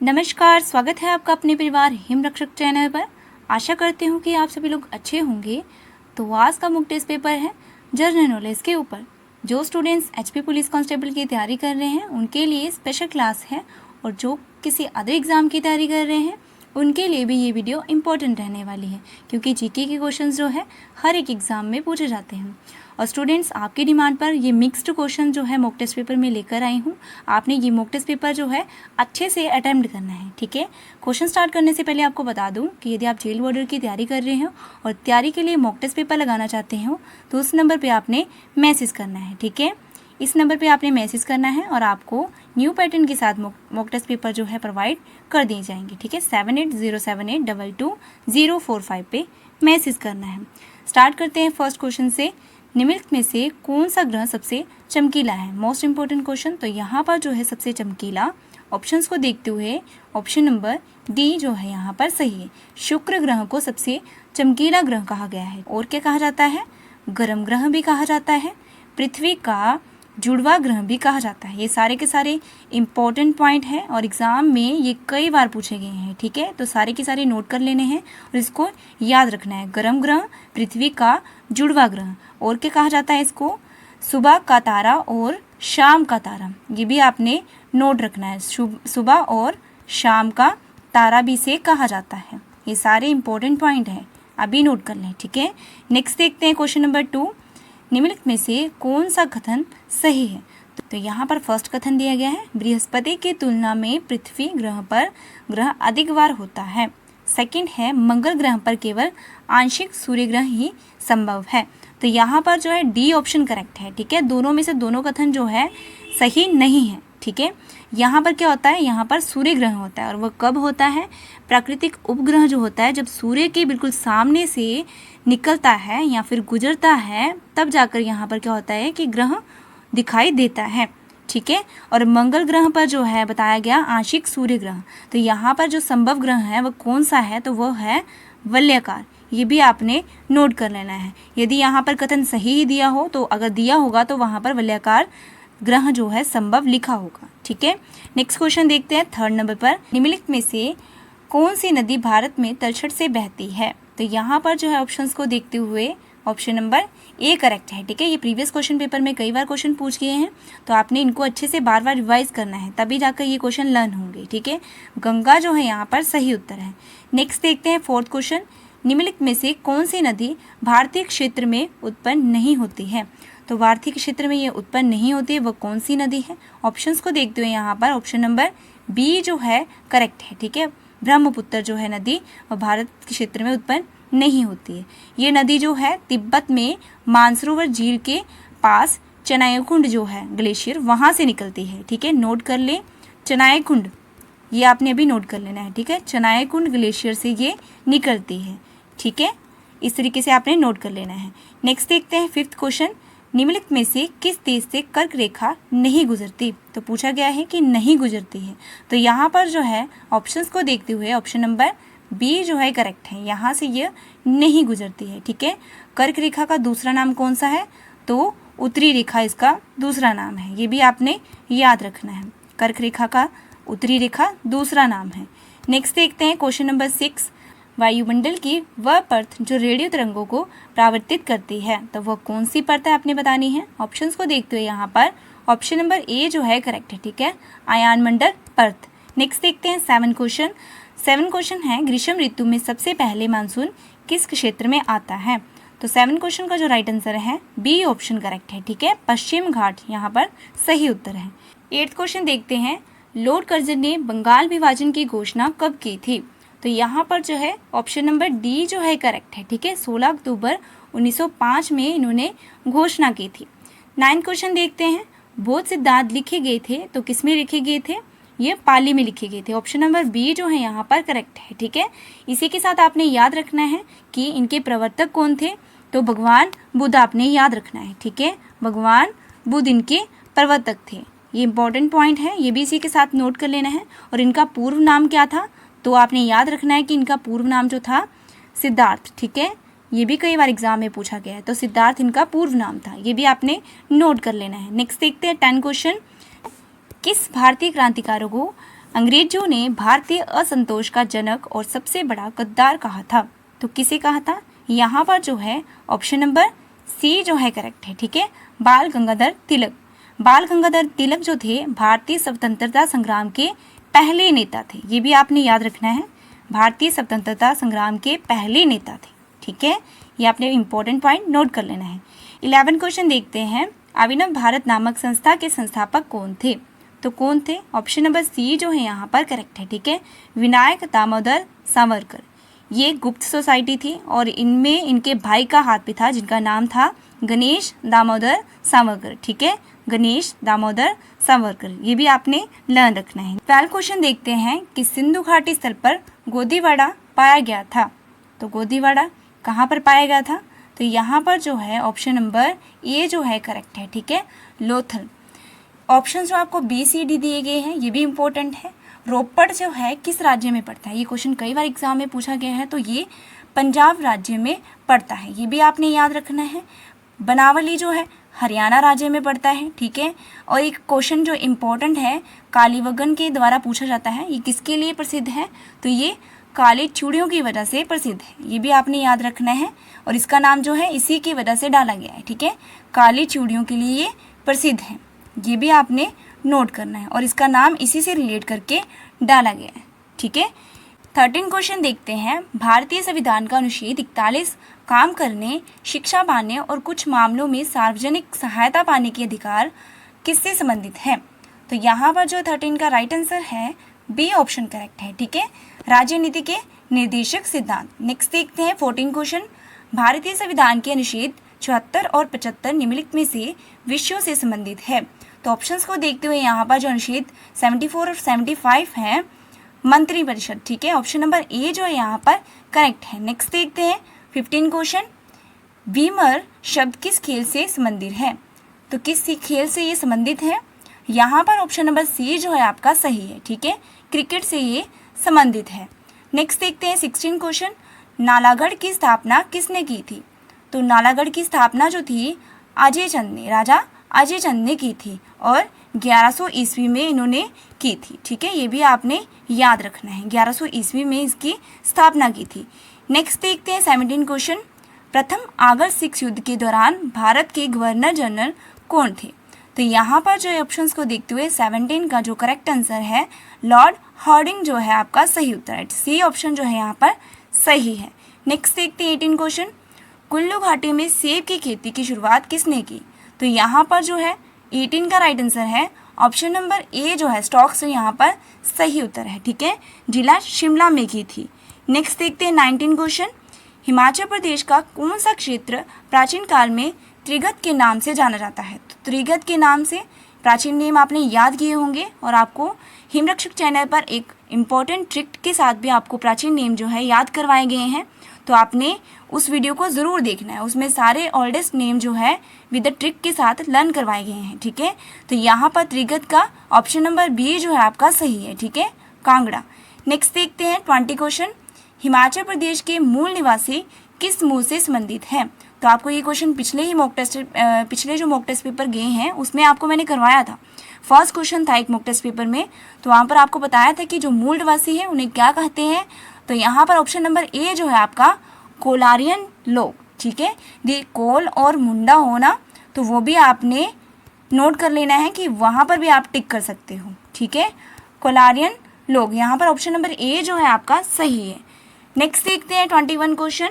नमस्कार, स्वागत है आपका अपने परिवार हिमरक्षक चैनल पर। आशा करती हूँ कि आप सभी लोग अच्छे होंगे। तो आज का मुख्य टेस्ट पेपर है जनरल नॉलेज के ऊपर। जो स्टूडेंट्स एचपी पुलिस कांस्टेबल की तैयारी कर रहे हैं उनके लिए स्पेशल क्लास है, और जो किसी अदर एग्ज़ाम की तैयारी कर रहे हैं उनके लिए भी ये वीडियो इम्पोर्टेंट रहने वाली है, क्योंकि जीके के क्वेश्चंस जो है हर एक एग्ज़ाम में पूछे जाते हैं। और स्टूडेंट्स, आपकी डिमांड पर ये मिक्स्ड क्वेश्चन जो है मॉक टेस्ट पेपर में लेकर आई हूँ। आपने ये मॉक टेस्ट पेपर जो है अच्छे से अटैम्प्ट करना है, ठीक है। क्वेश्चन स्टार्ट करने से पहले आपको बता दूँ कि यदि आप जेल वार्डर की तैयारी कर रहे हो और तैयारी के लिए मॉक टेस्ट पेपर लगाना चाहते हो तो उस नंबर पर आपने मैसेज करना है, ठीक है। इस नंबर पे आपने मैसेज करना है और आपको न्यू पैटर्न के साथ मॉक टेस्ट पेपर जो है प्रोवाइड कर दिए जाएंगे, ठीक है। 7807822045 पे मैसेज करना है। स्टार्ट करते हैं फर्स्ट क्वेश्चन से। निम्नलिखित में से कौन सा ग्रह सबसे चमकीला है? Most important question. तो यहाँ पर जो है सबसे चमकीला, ऑप्शंस को देखते हुए ऑप्शन नंबर डी जो है यहाँ पर सही है। शुक्र ग्रह को सबसे चमकीला ग्रह कहा गया है। और क्या कहा जाता है? गर्म ग्रह भी कहा जाता है, पृथ्वी का जुड़वा ग्रह भी कहा जाता है। ये सारे के सारे इम्पॉर्टेंट पॉइंट हैं और एग्ज़ाम में ये कई बार पूछे गए हैं, ठीक है। तो सारे के सारे नोट कर लेने हैं और इसको याद रखना है। गर्म ग्रह, पृथ्वी का जुड़वा ग्रह। और क्या कहा जाता है इसको? सुबह का तारा और शाम का तारा, ये भी आपने नोट रखना है। सुबह और शाम का तारा भी इसे कहा जाता है। ये सारे इम्पोर्टेंट पॉइंट हैं, अभी नोट कर लें, ठीक है। नेक्स्ट देखते हैं क्वेश्चन नंबर 2। निम्नलिखित में से कौन सा कथन सही है? तो यहाँ पर फर्स्ट कथन दिया गया है, बृहस्पति की तुलना में पृथ्वी ग्रह पर ग्रह अधिक बार होता है। सेकंड है, मंगल ग्रह पर केवल आंशिक सूर्य ग्रह ही संभव है। तो यहाँ पर जो है डी ऑप्शन करेक्ट है, ठीक है। दोनों में से दोनों कथन जो है सही नहीं है, ठीक है। यहाँ पर क्या होता है? यहाँ पर सूर्य ग्रह होता है, और वह कब होता है? प्राकृतिक उपग्रह जो होता है जब सूर्य के बिल्कुल सामने से निकलता है या फिर गुजरता है, तब जाकर यहाँ पर क्या होता है कि ग्रह दिखाई देता है, ठीक है। और मंगल ग्रह पर जो है बताया गया आंशिक सूर्य ग्रह। तो यहाँ पर जो संभव ग्रह है वह कौन सा है? तो वह है वलयाकार। ये भी आपने नोट कर लेना है। यदि यहाँ पर कथन सही ही दिया हो, तो अगर दिया होगा तो वहाँ पर वलयाकार ग्रह जो है संभव लिखा होगा, ठीक है। नेक्स्ट क्वेश्चन देखते हैं थर्ड नंबर पर। निम्नलिखित में से कौन सी नदी भारत में तलछट से बहती है? तो यहाँ पर जो है ऑप्शंस को देखते हुए ऑप्शन नंबर ए करेक्ट है, ठीक है। ये प्रीवियस क्वेश्चन पेपर में कई बार क्वेश्चन पूछ गए हैं, तो आपने इनको अच्छे से बार बार रिवाइज करना है, तभी जाकर ये क्वेश्चन लर्न होंगे, ठीक है। गंगा जो है यहाँ पर सही उत्तर है। नेक्स्ट देखते हैं फोर्थ क्वेश्चन। निम्नलिखित में से कौन सी नदी भारतीय क्षेत्र में उत्पन्न नहीं होती है? तो भारतीय क्षेत्र में ये उत्पन्न नहीं होती है, वह कौन सी नदी है? ऑप्शंस को देखते हुए यहाँ पर ऑप्शन नंबर बी जो है करेक्ट है, ठीक है। ब्रह्मपुत्र जो है नदी वह भारत के क्षेत्र में उत्पन्न नहीं होती है। ये नदी जो है तिब्बत में मानसरोवर झील के पास चनायकुंड जो है ग्लेशियर, वहाँ से निकलती है, ठीक है। नोट कर लें, चनायकुंड, ये आपने अभी नोट कर लेना है, ठीक है। चनायकुंड ग्लेशियर से ये निकलती है, ठीक है। इस तरीके से आपने नोट कर लेना है। नेक्स्ट देखते हैं फिफ्थ क्वेश्चन। निम्नलिखित में से किस देश से कर्क रेखा नहीं गुजरती? तो पूछा गया है कि नहीं गुजरती है। तो यहाँ पर जो है ऑप्शंस को देखते हुए ऑप्शन नंबर बी जो है करेक्ट है, यहाँ से यह नहीं गुजरती है, ठीक है। कर्क रेखा का दूसरा नाम कौन सा है? तो उत्तरी रेखा इसका दूसरा नाम है, ये भी आपने याद रखना है। कर्क रेखा का उत्तरी रेखा दूसरा नाम है। नेक्स्ट देखते हैं क्वेश्चन नंबर 6। वायुमंडल की वह परत जो रेडियो तरंगों को परावर्तित करती है, तो वह कौन सी परत है आपने बतानी है। ऑप्शंस को देखते हुए यहाँ पर ऑप्शन नंबर ए जो है करेक्ट है, ठीक है। आयन मंडल परत। नेक्स्ट देखते हैं 7 क्वेश्चन। 7 क्वेश्चन है, ग्रीष्म ऋतु में सबसे पहले मानसून किस क्षेत्र में आता है? तो 7 क्वेश्चन का जो राइट आंसर है बी ऑप्शन करेक्ट है, ठीक है। पश्चिम घाट यहाँ पर सही उत्तर है। 8th क्वेश्चन देखते हैं, लॉर्ड कर्जन ने बंगाल विभाजन की घोषणा कब की थी? तो यहाँ पर जो है ऑप्शन नंबर डी जो है करेक्ट है, ठीक है। 16 अक्टूबर 1905 में इन्होंने घोषणा की थी। 9th क्वेश्चन देखते हैं, बौद्ध सिद्धांत लिखे गए थे तो किस में लिखे गए थे? ये पाली में लिखे गए थे। ऑप्शन नंबर बी जो है यहाँ पर करेक्ट है, ठीक है। इसी के साथ आपने याद रखना है कि इनके प्रवर्तक कौन थे? तो भगवान बुद्ध आपने याद रखना है, ठीक है। भगवान बुद्ध इनके प्रवर्तक थे। ये इंपॉर्टेंट पॉइंट है, ये भी इसी के साथ नोट कर लेना है। और इनका पूर्व नाम क्या था? तो आपने याद रखना है कि इनका पूर्व नाम जो था सिद्धार्थ, ठीक है। ये भी कई बार एग्जाम में पूछा गया है, तो सिद्धार्थ इनका पूर्व नाम था, ये भी आपने नोट कर लेना है। नेक्स्ट देखते हैं 10 क्वेश्चन। किस भारतीय क्रांतिकारों को अंग्रेजों ने भारतीय असंतोष का जनक और सबसे बड़ा गद्दार कहा था। तो किसे कहा था? यहाँ पर जो है ऑप्शन नंबर सी जो है करेक्ट है, ठीक है, बाल गंगाधर तिलक। बाल गंगाधर तिलक जो थे भारतीय स्वतंत्रता संग्राम के पहले नेता थे। ये भी आपने याद रखना है, भारतीय स्वतंत्रता संग्राम के पहले नेता थे, ठीक है। ये आपने इंपॉर्टेंट पॉइंट नोट कर लेना है। 11 क्वेश्चन देखते हैं। अभिनव भारत नामक संस्था के संस्थापक कौन थे? तो कौन थे? ऑप्शन नंबर सी जो है यहाँ पर करेक्ट है, ठीक है, विनायक दामोदर सावरकर। ये गुप्त सोसाइटी थी और इनमें इनके भाई का हाथ भी था जिनका नाम था गणेश दामोदर सावरकर, ठीक है, गणेश दामोदर सावरकर। ये भी आपने लर्न रखना है। 12 क्वेश्चन देखते हैं कि सिंधु घाटी स्थल पर गोदीवाड़ा पाया गया था। तो गोदीवाड़ा कहाँ पर पाया गया था? तो यहाँ पर जो है ऑप्शन नंबर ए जो है करेक्ट है, ठीक है, लोथल। ऑप्शन जो आपको बी सी डी दिए गए हैं ये भी इम्पोर्टेंट है। रोपड़ जो है किस राज्य में पड़ता है? ये क्वेश्चन कई बार एग्जाम में पूछा गया है, तो ये पंजाब राज्य में पड़ता है, ये भी आपने याद रखना है। बनावली जो है हरियाणा राज्य में पड़ता है, ठीक है। और एक क्वेश्चन जो इम्पोर्टेंट है कालीवगन के द्वारा पूछा जाता है, ये किसके लिए प्रसिद्ध है? तो ये काली चूड़ियों की वजह से प्रसिद्ध है, ये भी आपने याद रखना है। और इसका नाम जो है इसी की वजह से डाला गया है, ठीक है, काली चूड़ियों के लिए ये प्रसिद्ध है, ये भी आपने नोट करना है। और इसका नाम इसी से रिलेट करके डाला गया है, ठीक है। 13 क्वेश्चन देखते हैं। भारतीय संविधान का अनुच्छेद 41 काम करने, शिक्षा पाने और कुछ मामलों में सार्वजनिक सहायता पाने के अधिकार किससे संबंधित है? तो यहाँ पर जो 13 का राइट आंसर है बी ऑप्शन करेक्ट है, ठीक है, राज्य नीति के निर्देशक सिद्धांत। नेक्स्ट देखते हैं 14 क्वेश्चन। भारतीय संविधान के अनुच्छेद 74 और 75 निम्नलिखित में से विषयों से संबंधित है। तो ऑप्शंस को देखते हुए यहाँ पर जो अनुच्छेद 74 और 75 है मंत्रिपरिषद, ठीक है, ऑप्शन नंबर ए जो है यहाँ पर करेक्ट है। नेक्स्ट देखते हैं 15 क्वेश्चन। वीमर शब्द किस खेल से संबंधित है? तो किस खेल से ये संबंधित है? यहाँ पर ऑप्शन नंबर सी जो है आपका सही है, ठीक है, क्रिकेट से ये संबंधित है। नेक्स्ट देखते हैं 16 क्वेश्चन। नालागढ़ की स्थापना किसने की थी? तो नालागढ़ की स्थापना जो थी अजय चंद ने, राजा अजय चंद ने की थी और 1100 ईस्वी में इन्होंने की थी, ठीक है, ये भी आपने याद रखना है, 1100 ईस्वी में इसकी स्थापना की थी। नेक्स्ट देखते हैं 17 क्वेश्चन। प्रथम आगरा सिख युद्ध के दौरान भारत के गवर्नर जनरल कौन थे? तो यहाँ पर जो ऑप्शंस को देखते हुए 17 का जो करेक्ट आंसर है लॉर्ड हार्डिंग जो है आपका सही उत्तर है, सी ऑप्शन जो है यहाँ पर सही है। नेक्स्ट देखते हैं 18 क्वेश्चन। कुल्लू घाटी में सेब की खेती की शुरुआत किसने की? तो यहाँ पर जो है 18 का राइट आंसर है ऑप्शन नंबर ए जो है स्टॉक से यहाँ पर सही उत्तर है, ठीक है, जिला शिमला में की थी। नेक्स्ट देखते हैं 19 क्वेश्चन। हिमाचल प्रदेश का कौन सा क्षेत्र प्राचीन काल में त्रिगत के नाम से जाना जाता है? तो त्रिगत के नाम से प्राचीन नेम आपने याद किए होंगे और आपको हिमरक्षक चैनल पर एक इम्पॉर्टेंट ट्रिक के साथ भी आपको प्राचीन नेम जो है याद करवाए गए हैं, तो आपने उस वीडियो को ज़रूर देखना है, उसमें सारे ओल्डेस्ट नेम जो है विद द ट्रिक के साथ लर्न करवाए गए हैं, ठीक है। तो यहाँ पर त्रिगत का ऑप्शन नंबर बी जो है आपका सही है, ठीक है, कांगड़ा। नेक्स्ट देखते हैं 20 क्वेश्चन। हिमाचल प्रदेश के मूल निवासी किस समूह से संबंधित है? तो आपको ये क्वेश्चन पिछले जो मॉक टेस्ट पेपर गए हैं उसमें आपको मैंने करवाया था। फर्स्ट क्वेश्चन था एक मॉक टेस्ट पेपर में, तो वहाँ पर आपको बताया था कि जो मूल निवासी है उन्हें क्या कहते हैं। तो यहाँ पर ऑप्शन नंबर ए जो है आपका कोलारियन लोग, ठीक है, ये कोल और मुंडा होना, तो वो भी आपने नोट कर लेना है कि वहाँ पर भी आप टिक कर सकते हो, ठीक है, कोलारियन लोग। यहाँ पर ऑप्शन नंबर ए जो है आपका सही है। नेक्स्ट देखते हैं 21 क्वेश्चन।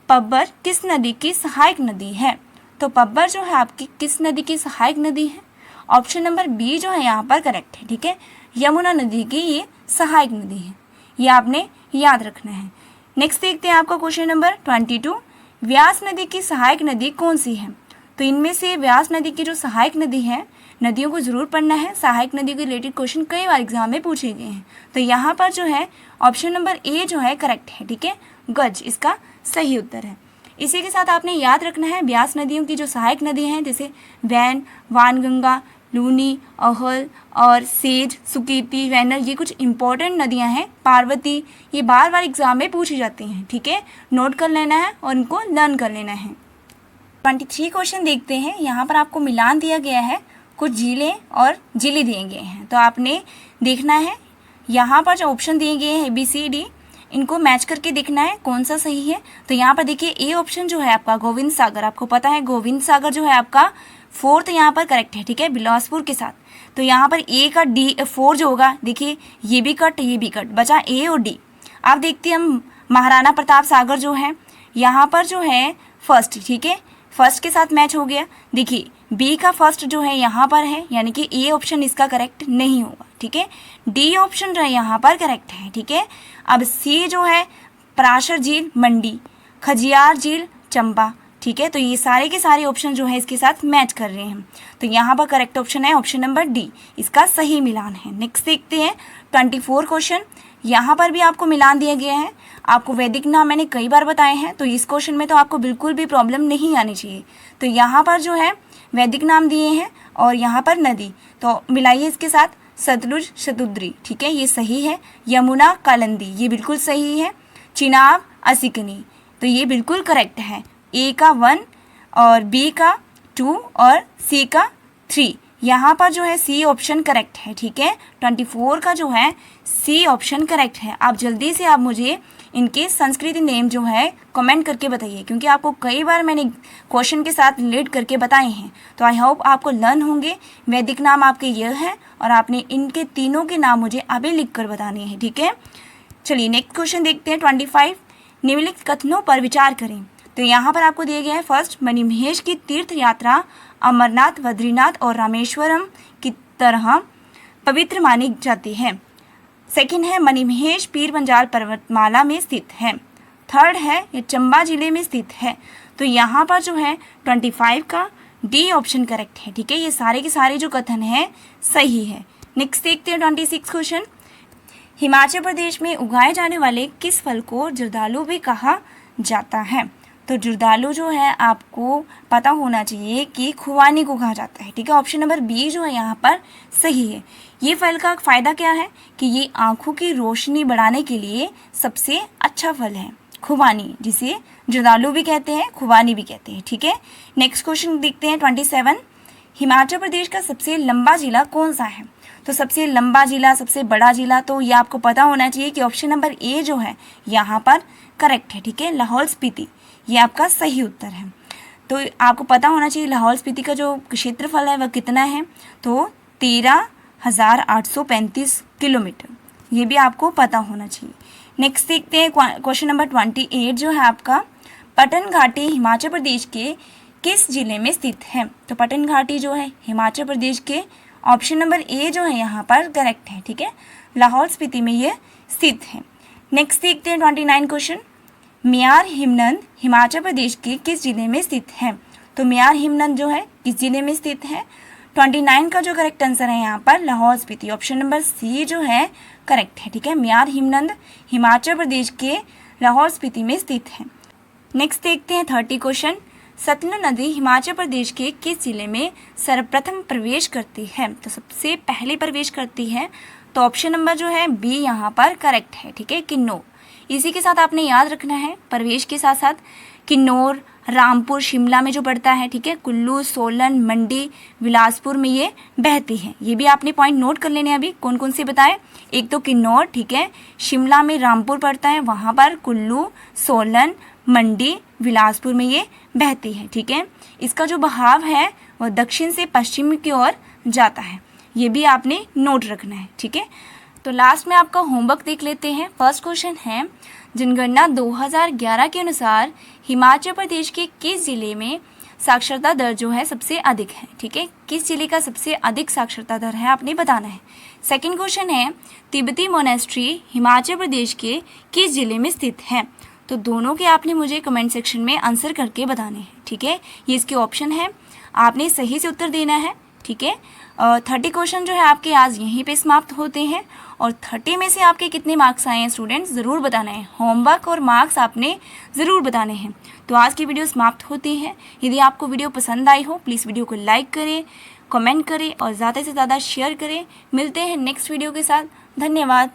पब्बर किस नदी की सहायक नदी है? तो पब्बर जो है आपकी किस नदी की सहायक नदी है? ऑप्शन नंबर बी जो है यहाँ पर करेक्ट है, ठीक है, यमुना नदी की ये सहायक नदी है, ये आपने याद रखना है। नेक्स्ट देखते हैं आपका क्वेश्चन नंबर 22। व्यास नदी की सहायक नदी कौन सी है? तो इनमें से व्यास नदी की जो सहायक नदी है, नदियों को ज़रूर पढ़ना है, सहायक नदी के रिलेटेड क्वेश्चन कई बार एग्जाम में पूछे गए हैं। तो यहाँ पर जो है ऑप्शन नंबर ए जो है करेक्ट है, ठीक है, गज इसका सही उत्तर है। इसी के साथ आपने याद रखना है व्यास नदियों की जो सहायक नदी हैं जैसे वैन, वानगंगा, लूनी, अहल और सेज, सुकीर्ति, वैनर, ये कुछ इंपॉर्टेंट नदियां हैं। पार्वती, ये बार बार एग्जाम में पूछी जाती हैं, ठीक है, नोट कर लेना है और इनको लर्न कर लेना है। 23 क्वेश्चन देखते हैं। यहाँ पर आपको मिलान दिया गया है, कुछ जिले और जिले दिए गए हैं, तो आपने देखना है यहाँ पर जो ऑप्शन दिए गए हैं ABCD, इनको मैच करके देखना है कौन सा सही है। तो यहाँ पर देखिए ए ऑप्शन जो है आपका गोविंद सागर, आपको पता है गोविंद सागर जो है आपका 4th यहाँ पर करेक्ट है, ठीक है, बिलासपुर के साथ। तो यहाँ पर ए का D4 जो होगा, देखिए ये भी कट ये भी कट, बचा ए और डी। आप देखते हैं हम महाराणा प्रताप सागर जो है यहाँ पर जो है फर्स्ट, ठीक है, फर्स्ट के साथ मैच हो गया। देखिए बी का फर्स्ट जो है यहाँ पर है, यानी कि ए ऑप्शन इसका करेक्ट नहीं होगा, ठीक है। डी ऑप्शन जो है यहाँ पर करेक्ट है, ठीक है। अब सी जो है पराशर झील मंडी, खजियार झील चंबा, ठीक है। तो ये सारे के सारे ऑप्शन जो है इसके साथ मैच कर रहे हैं। तो यहाँ पर करेक्ट ऑप्शन है ऑप्शन नंबर डी, इसका सही मिलान है। नेक्स्ट देखते हैं 24 क्वेश्चन। यहाँ पर भी आपको मिलान दिया गया है। आपको वैदिक नाम मैंने कई बार बताए हैं, तो इस क्वेश्चन में तो आपको बिल्कुल भी प्रॉब्लम नहीं आनी चाहिए। तो यहाँ पर जो है वैदिक नाम दिए हैं और यहाँ पर नदी, तो मिलाइए इसके साथ सतलुज शतुद्री, ठीक है, ये सही है। यमुना कालिंदी, ये बिल्कुल सही है। चिनाब असिकनी, तो ये बिल्कुल करेक्ट है। ए का 1 और बी का 2 और सी का 3, यहाँ पर जो है सी ऑप्शन करेक्ट है, ठीक है। 24 का जो है सी ऑप्शन करेक्ट है। आप जल्दी से आप मुझे इनके संस्कृत नेम जो है कमेंट करके बताइए, क्योंकि आपको कई बार मैंने क्वेश्चन के साथ रिलेट करके बताए हैं। तो आई होप आपको लर्न होंगे। वैदिक नाम आपके यह है और आपने इनके तीनों के नाम मुझे अभी लिख कर बताने हैं, ठीक है। चलिए नेक्स्ट क्वेश्चन देखते हैं 25। निम्नलिखित कथनों पर विचार करें। तो यहाँ पर आपको दिए गए हैं फर्स्ट, मणिमहेश की तीर्थ यात्रा अमरनाथ, बद्रीनाथ और रामेश्वरम की तरह पवित्र मानी जाती है। सेकंड है मणिमहेश पीर पंजाल पर्वतमाला में स्थित है। थर्ड है ये चंबा जिले में स्थित है। तो यहाँ पर जो है 25 का डी ऑप्शन करेक्ट है, ठीक है। ये सारे के सारे जो कथन है सही है। नेक्स्ट देखते हैं 26 क्वेश्चन। हिमाचल प्रदेश में उगाए जाने वाले किस फल को जर्दालू भी कहा जाता है। तो जर्दालू जो है आपको पता होना चाहिए कि खुबानी को कहा जाता है, ठीक है। ऑप्शन नंबर बी जो है यहाँ पर सही है। ये फल का फ़ायदा क्या है कि ये आँखों की रोशनी बढ़ाने के लिए सबसे अच्छा फल है, खुबानी, जिसे जर्दालू भी कहते हैं, खुबानी भी कहते हैं, ठीक है। नेक्स्ट क्वेश्चन देखते हैं 27। हिमाचल प्रदेश का सबसे लंबा जिला कौन सा है। तो सबसे लंबा जिला, सबसे बड़ा जिला, तो ये आपको पता होना चाहिए कि ऑप्शन नंबर ए जो है यहाँ पर करेक्ट है, ठीक है। लाहौल स्पीति, ये आपका सही उत्तर है। तो आपको पता होना चाहिए लाहौल स्पीति का जो क्षेत्रफल है वह कितना है, तो 13,835 किलोमीटर, ये भी आपको पता होना चाहिए। नेक्स्ट देखते हैं क्वेश्चन नंबर 28 जो है आपका, पटन घाटी हिमाचल प्रदेश के किस जिले में स्थित है। तो पटन घाटी जो है हिमाचल प्रदेश के ऑप्शन नंबर ए जो है यहाँ पर करेक्ट है, ठीक है, लाहौल स्पीति में ये स्थित है। नेक्स्ट देखते हैं 29 क्वेश्चन। म्यार हिमनद हिमाचल प्रदेश के किस जिले में स्थित है। तो म्यार हिमनद जो है किस जिले में स्थित है। 29 का जो करेक्ट आंसर है यहाँ पर Lahaul Spiti, option number C जो है करेक्ट है, ठीक है। म्यार हिमनद हिमाचल प्रदेश के लाहौल स्पीति में स्थित है। नेक्स्ट देखते हैं 30 क्वेश्चन। सतलुज नदी हिमाचल प्रदेश के किस जिले में सर्वप्रथम प्रवेश करती है। तो सबसे पहले प्रवेश करती है, तो ऑप्शन नंबर जो है बी यहाँ पर करेक्ट है, ठीक है, किन्नौर। इसी के साथ आपने याद रखना है प्रवेश के साथ साथ किन्नौर, रामपुर, शिमला में जो पड़ता है, ठीक है, कुल्लू, सोलन, मंडी, बिलासपुर में ये बहती है। ये भी आपने पॉइंट नोट कर लेने अभी कौन कौन से बताए। एक तो किन्नौर, ठीक है, शिमला में रामपुर पड़ता है, वहाँ पर कुल्लू, सोलन, मंडी, बिलासपुर में ये बहती है, ठीक है। इसका जो बहाव है वह दक्षिण से पश्चिम की ओर जाता है, ये भी आपने नोट रखना है, ठीक है। तो लास्ट में आपका होमवर्क देख लेते हैं। फर्स्ट क्वेश्चन है, जनगणना 2011 के अनुसार हिमाचल प्रदेश के किस जिले में साक्षरता दर जो है सबसे अधिक है, ठीक है, किस जिले का सबसे अधिक साक्षरता दर है आपने बताना है। सेकंड क्वेश्चन है, तिब्बती मोनेस्ट्री हिमाचल प्रदेश के किस जिले में स्थित है। तो दोनों के आपने मुझे कमेंट सेक्शन में आंसर करके बताने हैं, ठीक है। ये इसके ऑप्शन है, आपने सही से उत्तर देना है, ठीक है। 30 क्वेश्चन जो है आपके आज यहीं पे समाप्त होते हैं और 30 में से आपके कितने मार्क्स आए हैं स्टूडेंट्स ज़रूर बताना है। होमवर्क और मार्क्स आपने ज़रूर बताने हैं। तो आज की वीडियो समाप्त होती है। यदि आपको वीडियो पसंद आई हो प्लीज़ वीडियो को लाइक करें, कमेंट करें और ज़्यादा से ज़्यादा शेयर करें। मिलते हैं नेक्स्ट वीडियो के साथ। धन्यवाद।